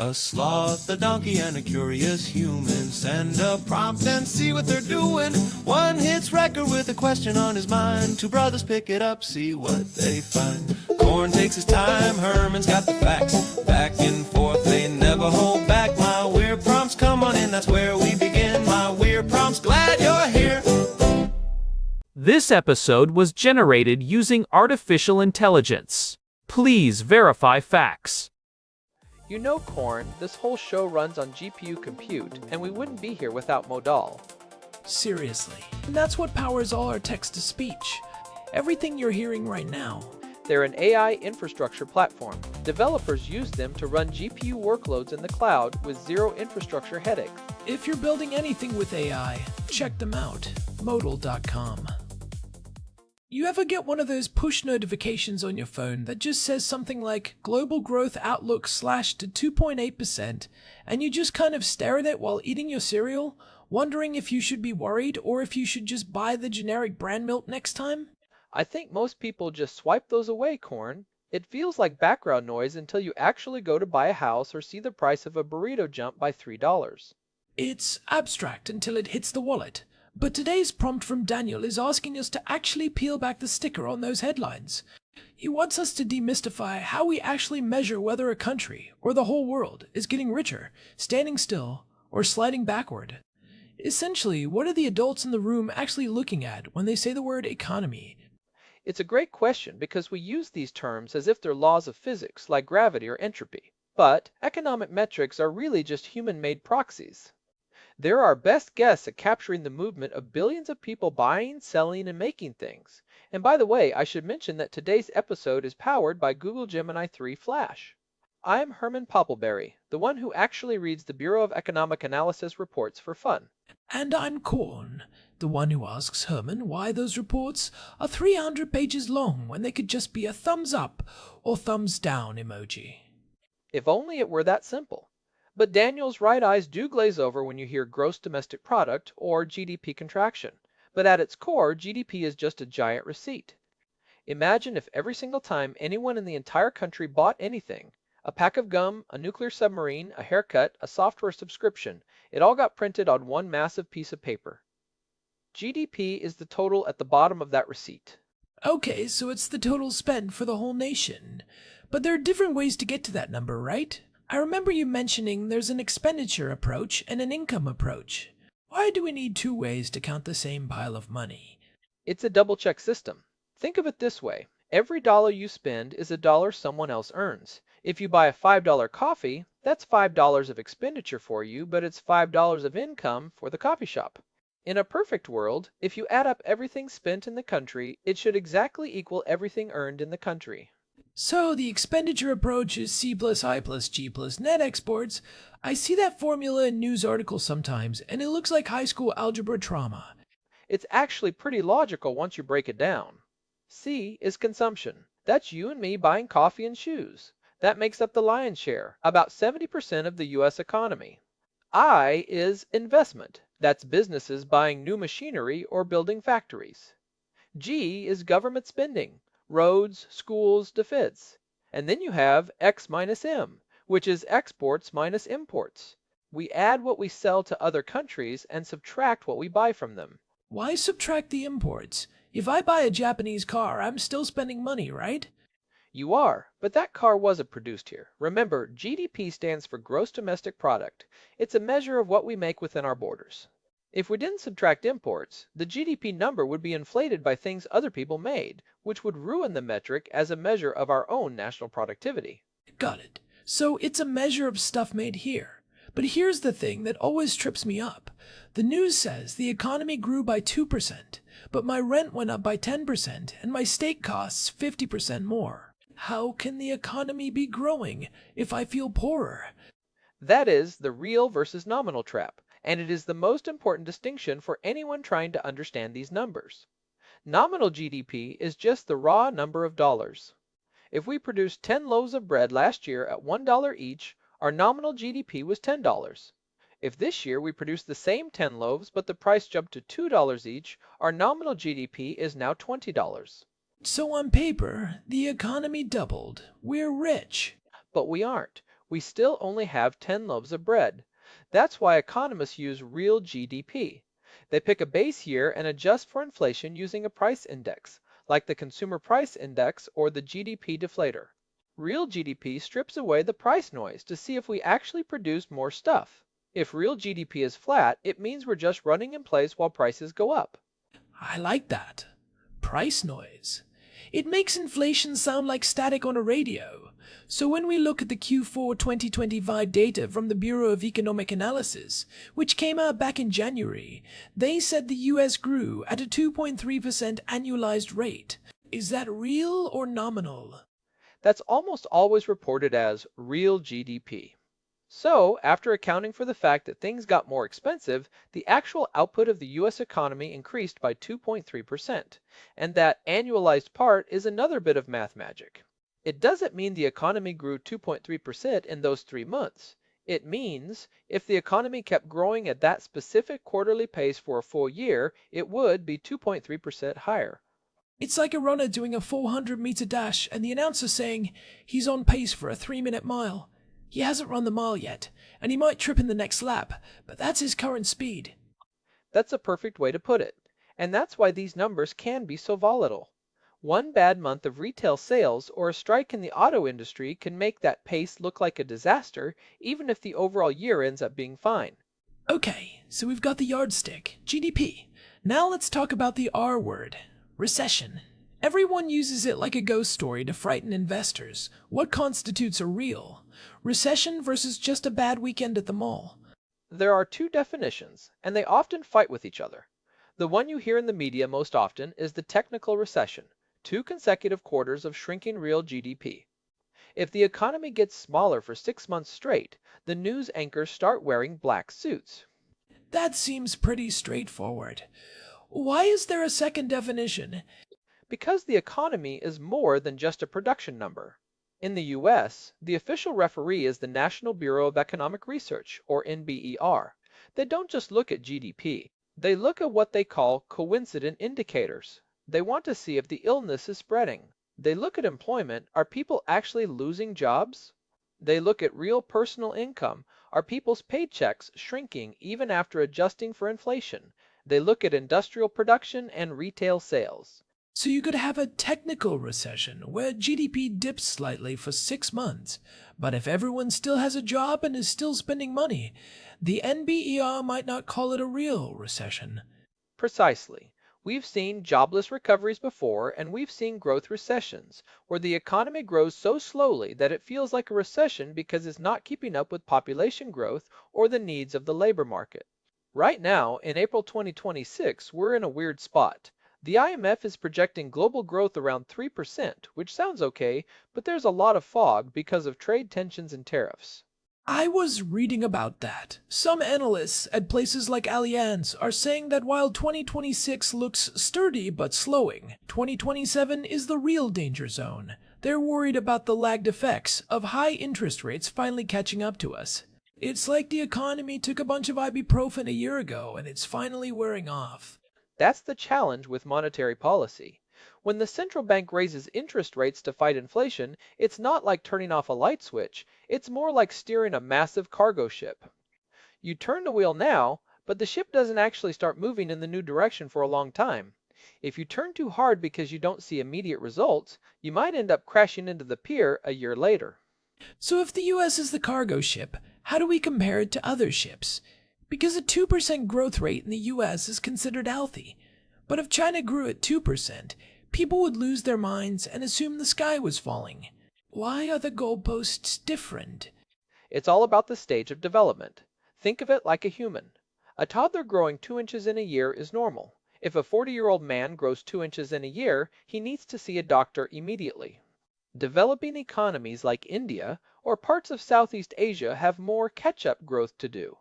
A sloth, a donkey, and a curious human. Send a prompt and see what they're doing. One hits record with a question on his mind. Two brothers pick it up, see what they find. Corn takes his time, Herman's got the facts. Back and forth, they never hold back. My weird prompts, come on in, that's where we begin. My weird prompts, glad you're here. This episode was generated using artificial intelligence. Please verify facts. You know, Corn, this whole show runs on GPU compute, and we wouldn't be here without modal. Seriously. And that's what powers all our text-to-speech. Everything you're hearing right now. They're an AI infrastructure platform. Developers use them to run GPU workloads in the cloud with zero infrastructure headaches. If you're building anything with AI, check them out. Modal.com. You ever get one of those push notifications on your phone that just says something like global growth outlook slashed to 2.8%, and you just kind of stare at it while eating your cereal, wondering if you should be worried or if you should just buy the generic brand milk next time? I think most people just swipe those away, Corn. It feels like background noise until you actually go to buy a house or see the price of a burrito jump by $3. It's abstract until it hits the wallet. But today's prompt from Daniel is asking us to actually peel back the sticker on those headlines. He wants us to demystify how we actually measure whether a country, or the whole world, is getting richer, standing still, or sliding backward. Essentially, what are the adults in the room actually looking at when they say the word economy? It's a great question because we use these terms as if they're laws of physics like gravity or entropy. But economic metrics are really just human-made proxies. They're our best guess at capturing the movement of billions of people buying, selling, and making things. And by the way, I should mention that today's episode is powered by Google Gemini 3 Flash. I'm Herman Poppleberry, the one who actually reads the Bureau of Economic Analysis reports for fun. And I'm Corn, the one who asks Herman why those reports are 300 pages long when they could just be a thumbs up or thumbs down emoji. If only it were that simple. But Daniel's right eyes do glaze over when you hear gross domestic product or GDP contraction. But at its core, GDP is just a giant receipt. Imagine if every single time anyone in the entire country bought anything, a pack of gum, a nuclear submarine, a haircut, a software subscription, it all got printed on one massive piece of paper. GDP is the total at the bottom of that receipt. Okay, so it's the total spend for the whole nation. But there are different ways to get to that number, right? I remember you mentioning there's an expenditure approach and an income approach. Why do we need two ways to count the same pile of money? It's a double-check system. Think of it this way. Every dollar you spend is a dollar someone else earns. If you buy a $5 coffee, that's $5 of expenditure for you, but it's $5 of income for the coffee shop. In a perfect world, if you add up everything spent in the country, it should exactly equal everything earned in the country. So the expenditure approach is C plus I plus G plus net exports. I see that formula in news articles sometimes, and it looks like high school algebra trauma. It's actually pretty logical once you break it down. C is consumption. That's you and me buying coffee and shoes. That makes up the lion's share, about 70% of the U.S. economy. I is investment. That's businesses buying new machinery or building factories. G is government spending. Roads, schools, defense. And then you have X minus M, which is exports minus imports. We add what we sell to other countries and subtract what we buy from them. Why subtract the imports? If I buy a Japanese car, I'm still spending money, right? You are, but that car wasn't produced here. Remember, GDP stands for gross domestic product. It's a measure of what we make within our borders. If we didn't subtract imports, the GDP number would be inflated by things other people made, which would ruin the metric as a measure of our own national productivity. Got it. So it's a measure of stuff made here. But here's the thing that always trips me up. The news says the economy grew by 2%, but my rent went up by 10% and my steak costs 50% more. How can the economy be growing if I feel poorer? That is the real versus nominal trap. And it is the most important distinction for anyone trying to understand these numbers. Nominal GDP is just the raw number of dollars. If we produced 10 loaves of bread last year at $1 each, our nominal GDP was $10. If this year we produced the same 10 loaves but the price jumped to $2 each, our nominal GDP is now $20. So on paper, the economy doubled. We're rich. But we aren't. We still only have 10 loaves of bread. That's why economists use real GDP. They pick a base year and adjust for inflation using a price index, like the Consumer Price Index or the GDP deflator. Real GDP strips away the price noise to see if we actually produce more stuff. If real GDP is flat, it means we're just running in place while prices go up. I like that. Price noise. It makes inflation sound like static on a radio. So when we look at the Q4 2025 data from the Bureau of Economic Analysis, which came out back in January, they said the US grew at a 2.3% annualized rate. Is that real or nominal? That's almost always reported as real GDP. So, after accounting for the fact that things got more expensive, the actual output of the US economy increased by 2.3%, and that annualized part is another bit of math magic. It doesn't mean the economy grew 2.3% in those 3 months. It means if the economy kept growing at that specific quarterly pace for a full year, it would be 2.3% higher. It's like a runner doing a 400-meter dash and the announcer saying he's on pace for a 3-minute mile. He hasn't run the mile yet, and he might trip in the next lap, but that's his current speed. That's a perfect way to put it, and that's why these numbers can be so volatile. One bad month of retail sales or a strike in the auto industry can make that pace look like a disaster, even if the overall year ends up being fine. Okay, so we've got the yardstick, GDP. Now let's talk about the R word, recession. Everyone uses it like a ghost story to frighten investors. What constitutes a real recession versus just a bad weekend at the mall? There are two definitions, and they often fight with each other. The one you hear in the media most often is the technical recession, 2 consecutive quarters of shrinking real GDP. If the economy gets smaller for 6 months straight, the news anchors start wearing black suits. That seems pretty straightforward. Why is there a second definition? Because the economy is more than just a production number. In the US, the official referee is the National Bureau of Economic Research, or NBER. They don't just look at GDP. They look at what they call coincident indicators. They want to see if the illness is spreading. They look at employment. Are people actually losing jobs? They look at real personal income. Are people's paychecks shrinking even after adjusting for inflation? They look at industrial production and retail sales. So you could have a technical recession where GDP dips slightly for 6 months, but if everyone still has a job and is still spending money, the NBER might not call it a real recession. Precisely. We've seen jobless recoveries before, and we've seen growth recessions, where the economy grows so slowly that it feels like a recession because it's not keeping up with population growth or the needs of the labor market. Right now, in April 2026, we're in a weird spot. The IMF is projecting global growth around 3%, which sounds okay, but there's a lot of fog because of trade tensions and tariffs. I was reading about that. Some analysts at places like Allianz are saying that while 2026 looks sturdy but slowing, 2027 is the real danger zone. They're worried about the lagged effects of high interest rates finally catching up to us. It's like the economy took a bunch of ibuprofen a year ago and it's finally wearing off. That's the challenge with monetary policy. When the central bank raises interest rates to fight inflation, it's not like turning off a light switch. It's more like steering a massive cargo ship. You turn the wheel now, but the ship doesn't actually start moving in the new direction for a long time. If you turn too hard because you don't see immediate results, you might end up crashing into the pier a year later. So if the US is the cargo ship, how do we compare it to other ships? Because a 2% growth rate in the US is considered healthy. But if China grew at 2%, people would lose their minds and assume the sky was falling. Why are the goalposts different? It's all about the stage of development. Think of it like a human. A toddler growing 2 inches in a year is normal. If a 40-year-old man grows 2 inches in a year, he needs to see a doctor immediately. Developing economies like India or parts of Southeast Asia have more catch-up growth to do.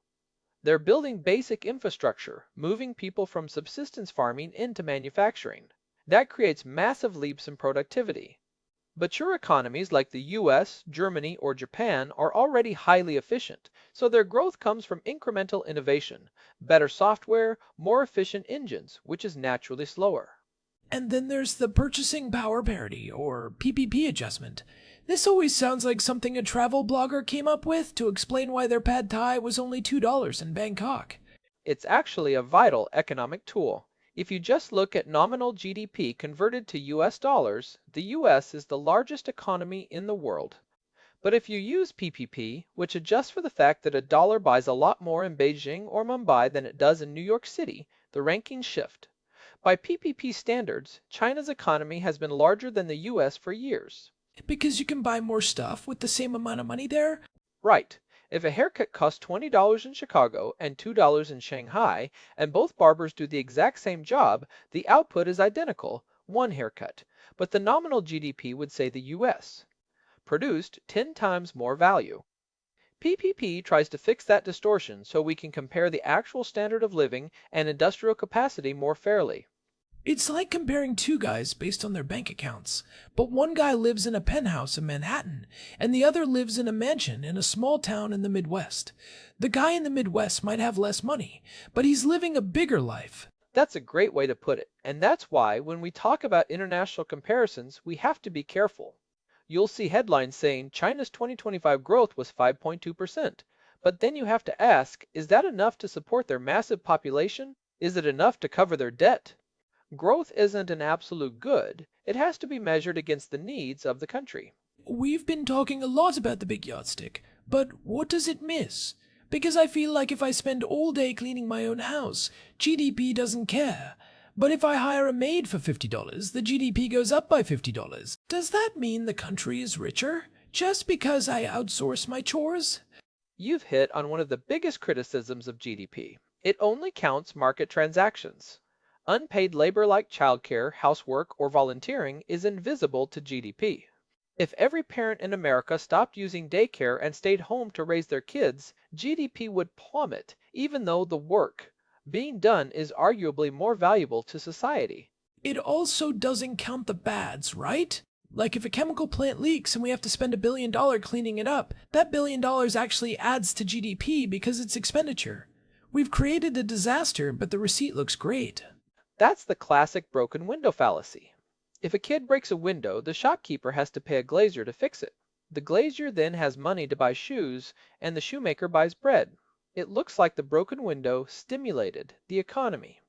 They're building basic infrastructure, moving people from subsistence farming into manufacturing. That creates massive leaps in productivity. Mature economies like the US, Germany, or Japan are already highly efficient, so their growth comes from incremental innovation, better software, more efficient engines, which is naturally slower. And then there's the purchasing power parity, or PPP adjustment. This always sounds like something a travel blogger came up with to explain why their pad thai was only $2 in Bangkok. It's actually a vital economic tool. If you just look at nominal GDP converted to US dollars, the US is the largest economy in the world. But if you use PPP, which adjusts for the fact that a dollar buys a lot more in Beijing or Mumbai than it does in New York City, the rankings shift. By PPP standards, China's economy has been larger than the US for years. Because you can buy more stuff with the same amount of money there? Right. If a haircut costs $20 in Chicago and $2 in Shanghai, and both barbers do the exact same job, the output is identical, one haircut. But the nominal GDP would say the US. Produced 10 times more value. PPP tries to fix that distortion so we can compare the actual standard of living and industrial capacity more fairly. It's like comparing two guys based on their bank accounts, but one guy lives in a penthouse in Manhattan, and the other lives in a mansion in a small town in the Midwest. The guy in the Midwest might have less money, but he's living a bigger life. That's a great way to put it, and that's why when we talk about international comparisons, we have to be careful. You'll see headlines saying China's 2025 growth was 5.2%, but then you have to ask, is that enough to support their massive population? Is it enough to cover their debt? Growth isn't an absolute good. It has to be measured against the needs of the country. We've been talking a lot about the big yardstick, but what does it miss? Because I feel like if I spend all day cleaning my own house, GDP doesn't care. But if I hire a maid for $50, the GDP goes up by $50. Does that mean the country is richer just because I outsource my chores? You've hit on one of the biggest criticisms of GDP. It only counts market transactions. Unpaid labor like childcare, housework, or volunteering is invisible to GDP. If every parent in America stopped using daycare and stayed home to raise their kids, GDP would plummet, even though the work being done is arguably more valuable to society. It also doesn't count the bads, right? Like if a chemical plant leaks and we have to spend $1 billion cleaning it up, that $1 billion actually adds to GDP because it's expenditure. We've created a disaster, but the receipt looks great. That's the classic broken window fallacy. If a kid breaks a window, the shopkeeper has to pay a glazier to fix it. The glazier then has money to buy shoes, and the shoemaker buys bread. It looks like the broken window stimulated the economy.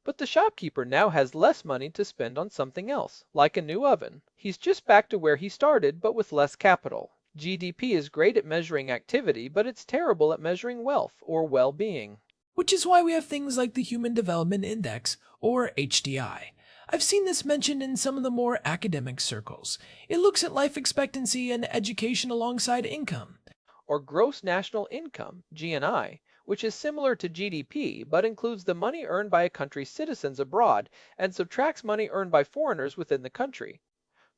But the shopkeeper now has less money to spend on something else, like a new oven. He's just back to where he started, but with less capital. GDP is great at measuring activity, but it's terrible at measuring wealth or well-being. Which is why we have things like the Human Development Index, or HDI. I've seen this mentioned in some of the more academic circles. It looks at life expectancy and education alongside income. Or gross national income, GNI, which is similar to GDP but includes the money earned by a country's citizens abroad and subtracts money earned by foreigners within the country.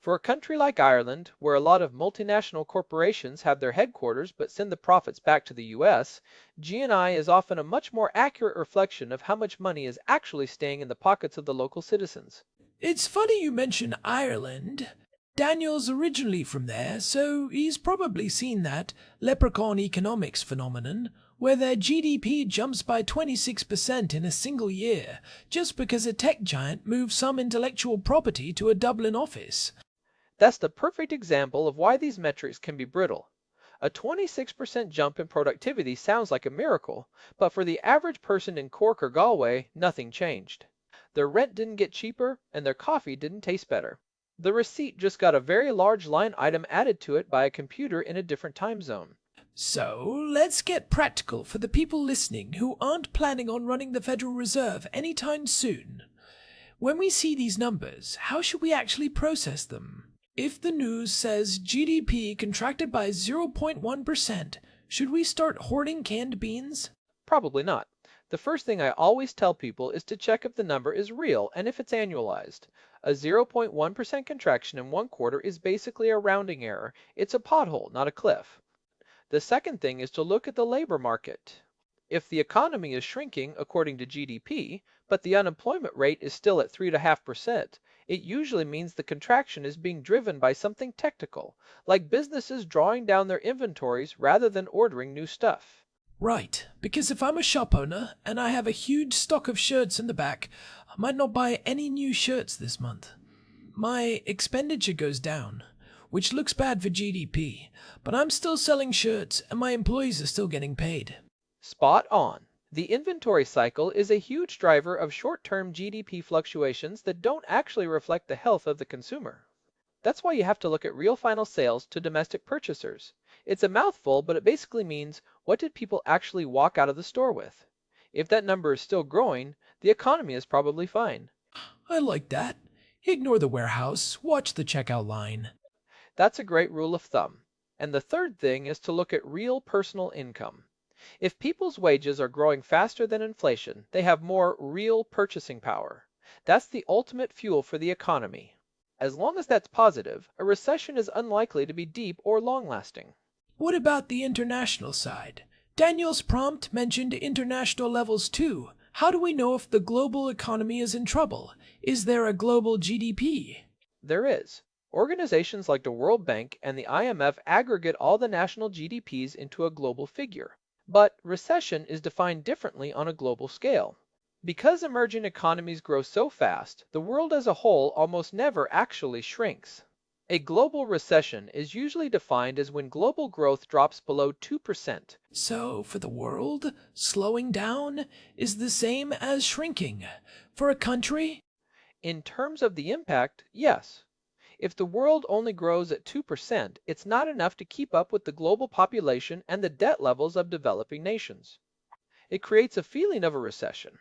For a country like Ireland, where a lot of multinational corporations have their headquarters but send the profits back to the US, GNI is often a much more accurate reflection of how much money is actually staying in the pockets of the local citizens. It's funny you mention Ireland. Daniel's originally from there, so he's probably seen that leprechaun economics phenomenon, where their GDP jumps by 26% in a single year, just because a tech giant moves some intellectual property to a Dublin office. That's the perfect example of why these metrics can be brittle. A 26% jump in productivity sounds like a miracle, but for the average person in Cork or Galway, nothing changed. Their rent didn't get cheaper, and their coffee didn't taste better. The receipt just got a very large line item added to it by a computer in a different time zone. So, let's get practical for the people listening who aren't planning on running the Federal Reserve anytime soon. When we see these numbers, how should we actually process them? If the news says GDP contracted by 0.1%, should we start hoarding canned beans? Probably not. The first thing I always tell people is to check if the number is real and if it's annualized. A 0.1% contraction in one quarter is basically a rounding error. It's a pothole, not a cliff. The second thing is to look at the labor market. If the economy is shrinking according to GDP, but the unemployment rate is still at 3.5%, it usually means the contraction is being driven by something technical, like businesses drawing down their inventories rather than ordering new stuff. Right, because if I'm a shop owner and I have a huge stock of shirts in the back, I might not buy any new shirts this month. My expenditure goes down, which looks bad for GDP, but I'm still selling shirts and my employees are still getting paid. Spot on. The inventory cycle is a huge driver of short-term GDP fluctuations that don't actually reflect the health of the consumer. That's why you have to look at real final sales to domestic purchasers. It's a mouthful, but it basically means what did people actually walk out of the store with? If that number is still growing, the economy is probably fine. I like that. Ignore the warehouse, watch the checkout line. That's a great rule of thumb. And the third thing is to look at real personal income. If people's wages are growing faster than inflation, they have more real purchasing power. That's the ultimate fuel for the economy. As long as that's positive, a recession is unlikely to be deep or long-lasting. What about the international side? Daniel's prompt mentioned international levels too. How do we know if the global economy is in trouble? Is there a global GDP? There is. Organizations like the World Bank and the IMF aggregate all the national GDPs into a global figure. But recession is defined differently on a global scale. Because emerging economies grow so fast, the world as a whole almost never actually shrinks. A global recession is usually defined as when global growth drops below 2%. So, for the world, slowing down is the same as shrinking. For a country? In terms of the impact, yes. If the world only grows at 2%, it's not enough to keep up with the global population and the debt levels of developing nations. It creates a feeling of a recession.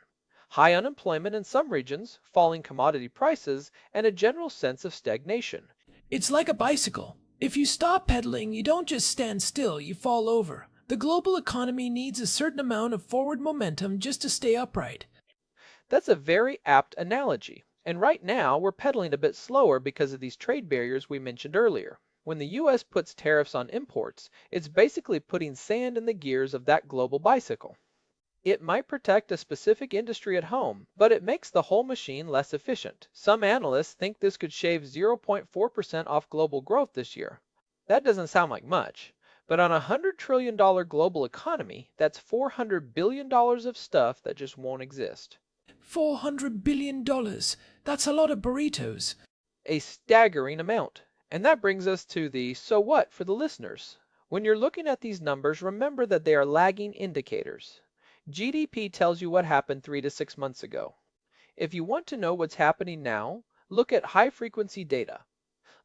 High unemployment in some regions, falling commodity prices, and a general sense of stagnation. It's like a bicycle. If you stop pedaling, you don't just stand still, you fall over. The global economy needs a certain amount of forward momentum just to stay upright. That's a very apt analogy. And right now, we're pedaling a bit slower because of these trade barriers we mentioned earlier. When the US puts tariffs on imports, it's basically putting sand in the gears of that global bicycle. It might protect a specific industry at home, but it makes the whole machine less efficient. Some analysts think this could shave 0.4% off global growth this year. That doesn't sound like much, but on a $100 trillion global economy, that's $400 billion of stuff that just won't exist. $400 billion. That's a lot of burritos. A staggering amount. And that brings us to the so what for the listeners. When you're looking at these numbers, remember that they are lagging indicators. GDP tells you what happened 3 to 6 months ago. If you want to know what's happening now, look at high-frequency data.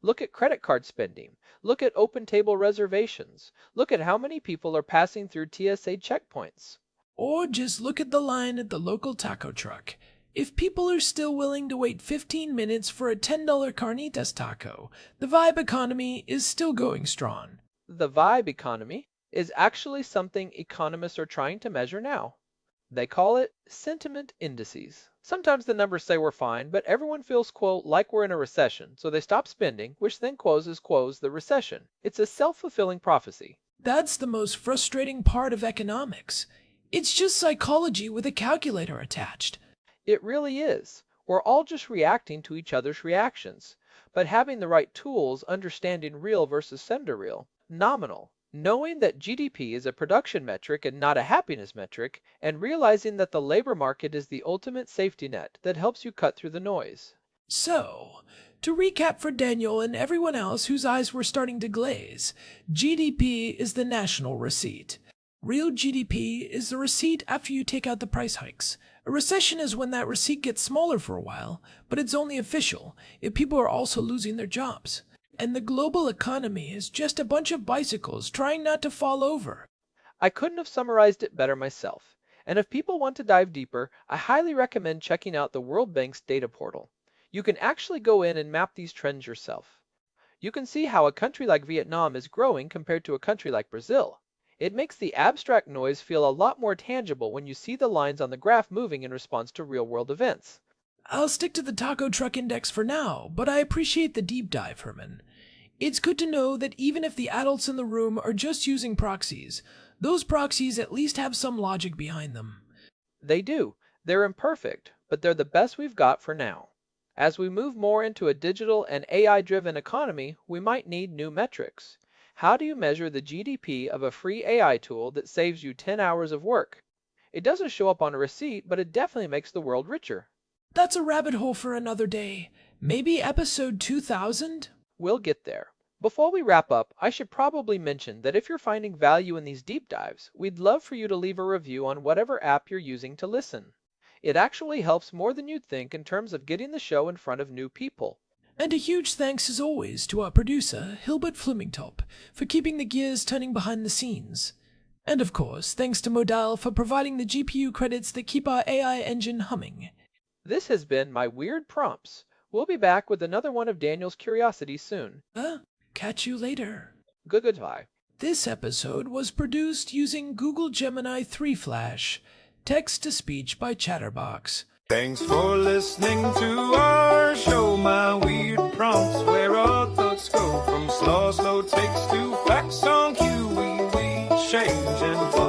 Look at credit card spending. Look at open table reservations. Look at how many people are passing through TSA checkpoints. Or just look at the line at the local taco truck. If people are still willing to wait 15 minutes for a $10 carnitas taco, the vibe economy is still going strong. The vibe economy is actually something economists are trying to measure now. They call it sentiment indices. Sometimes the numbers say we're fine, but everyone feels, quote, like we're in a recession, so they stop spending, which then causes the recession. It's a self-fulfilling prophecy. That's the most frustrating part of economics. It's just psychology with a calculator attached. It really is. We're all just reacting to each other's reactions. But having the right tools, understanding real versus sender real, nominal, knowing that GDP is a production metric and not a happiness metric, and realizing that the labor market is the ultimate safety net that helps you cut through the noise. So, to recap for Daniel and everyone else whose eyes were starting to glaze, GDP is the national receipt. Real GDP is the receipt after you take out the price hikes. A recession is when that receipt gets smaller for a while, but it's only official if people are also losing their jobs. And the global economy is just a bunch of bicycles trying not to fall over. I couldn't have summarized it better myself. And if people want to dive deeper, I highly recommend checking out the World Bank's data portal. You can actually go in and map these trends yourself. You can see how a country like Vietnam is growing compared to a country like Brazil. It makes the abstract noise feel a lot more tangible when you see the lines on the graph moving in response to real-world events. I'll stick to the taco truck index for now, but I appreciate the deep dive, Herman. It's good to know that even if the adults in the room are just using proxies, those proxies at least have some logic behind them. They do. They're imperfect, but they're the best we've got for now. As we move more into a digital and AI-driven economy, we might need new metrics. How do you measure the GDP of a free AI tool that saves you 10 hours of work? It doesn't show up on a receipt, but it definitely makes the world richer. That's a rabbit hole for another day. Maybe episode 2000? We'll get there. Before we wrap up, I should probably mention that if you're finding value in these deep dives, we'd love for you to leave a review on whatever app you're using to listen. It actually helps more than you'd think in terms of getting the show in front of new people. And a huge thanks as always to our producer, Hilbert Flumingtop, for keeping the gears turning behind the scenes. And of course, thanks to Modal for providing the GPU credits that keep our AI engine humming. This has been My Weird Prompts. We'll be back with another one of Daniel's curiosities soon. Catch you later. Goodbye. This episode was produced using Google Gemini 3 Flash, text-to-speech by Chatterbox. Thanks for listening to our show, My Weird Prompts, where our thoughts go from slow takes to facts on cue. We change and fall.